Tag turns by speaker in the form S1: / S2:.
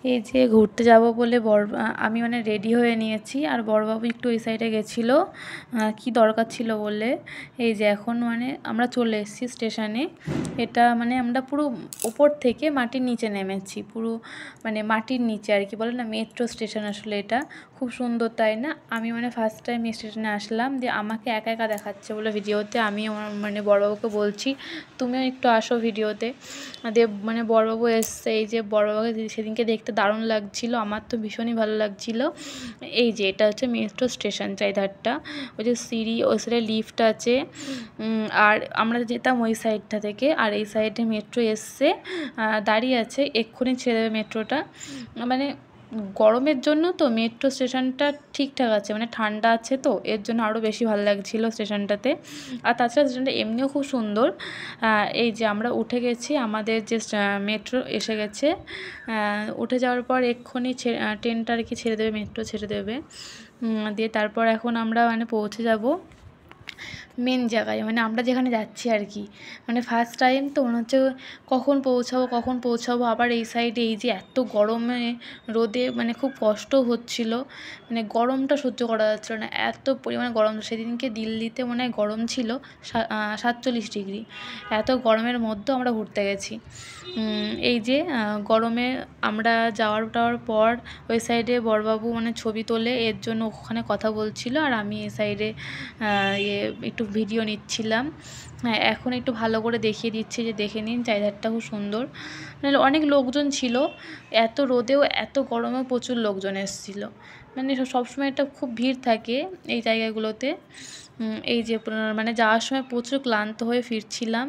S1: এই যে ঘুরতে যাব বলে আমি মানে রেডি হয়ে নিয়েছি, আর বড়বাবু একটু ওই সাইডে গেছিলো কি দরকার ছিল বলে। এই যে এখন মানে আমরা চলে এসেছি স্টেশনে। এটা মানে আমরা পুরো উপর থেকে মাটির নিচে নেমেছি, পুরো মানে মাটির নিচে আর কি, বলে না মেট্রো স্টেশন আসলে এটা খুব সুন্দর, তাই না? আমি মানে ফার্স্ট টাইম এই স্টেশনে আসলাম, যে আমাকে একা একা দেখাচ্ছে বলে ভিডিওতে, আমি আমার মানে বড়বাবুকে বলছি তুমিও একটু আসো ভিডিওতে। দিয়ে মানে বড়বাবু এসছে। এই যে বড়বাবুকে সেদিনকে দেখতে দারুণ লাগছিল, আমার তো ভীষণই ভালো লাগছিল। এই যে এটা হচ্ছে মেট্রো স্টেশন চাইধারটা, ওই যে সিঁড়ি ওই সাইডে লিফট আছে। আর আমরা যেতাম ওই সাইডটা থেকে, আর এই সাইডে মেট্রো এসছে দাঁড়িয়ে আছে, এক্ষুনি ছেড়ে দেবে মেট্রোটা। মানে গরমের জন্য তো মেট্রো স্টেশনটা ঠিকঠাক আছে, মানে ঠান্ডা আছে তো এর জন্য আরও বেশি ভালো লাগছিলো স্টেশনটাতে। আর তাছাড়া স্টেশনটা এমনিও খুব সুন্দর। এই যে আমরা উঠে গেছি, আমাদের যে মেট্রো এসে গেছে। উঠে যাওয়ার পর এক্ষুনি ট্রেনটা আর কি ছেড়ে দেবে, মেট্রো ছেড়ে দেবে। দিয়ে তারপর এখন আমরা মানে পৌঁছে যাব মেন জায়গায়, মানে আমরা যেখানে যাচ্ছি আর কি। মানে ফার্স্ট টাইম তো মনে হচ্ছে কখন পৌঁছাবো। আবার এই সাইডে এই যে এত গরমে রোদে মানে খুব কষ্ট হচ্ছিল, মানে গরমটা সহ্য করা যাচ্ছিল না, এত পরিমাণে গরম। সেদিনকে দিল্লিতে মনে হয় গরম ছিল 47 ডিগ্রি। এত গরমের মধ্যেও আমরা ঘুরতে গেছি। এই যে গরমে আমরা টাওয়ার পর ওই সাইডে বড়বাবু মানে ছবি তোলে, এর জন্য ওখানে কথা বলছিল, আর আমি এই সাইডে একটু ভিডিও নিচ্ছিলাম। হ্যাঁ, এখন একটু ভালো করে দেখিয়ে দিচ্ছি, যে দেখে নিন চারিধারটা খুব সুন্দর। মানে অনেক লোকজন ছিল, এত রোদেও এত গরমেও প্রচুর লোকজন এসেছিল। মানে সবসময় একটা খুব ভিড় থাকে এই জায়গাগুলোতে। এই যে মানে যাওয়ার সময় প্রচুর ক্লান্ত হয়ে ফিরছিলাম,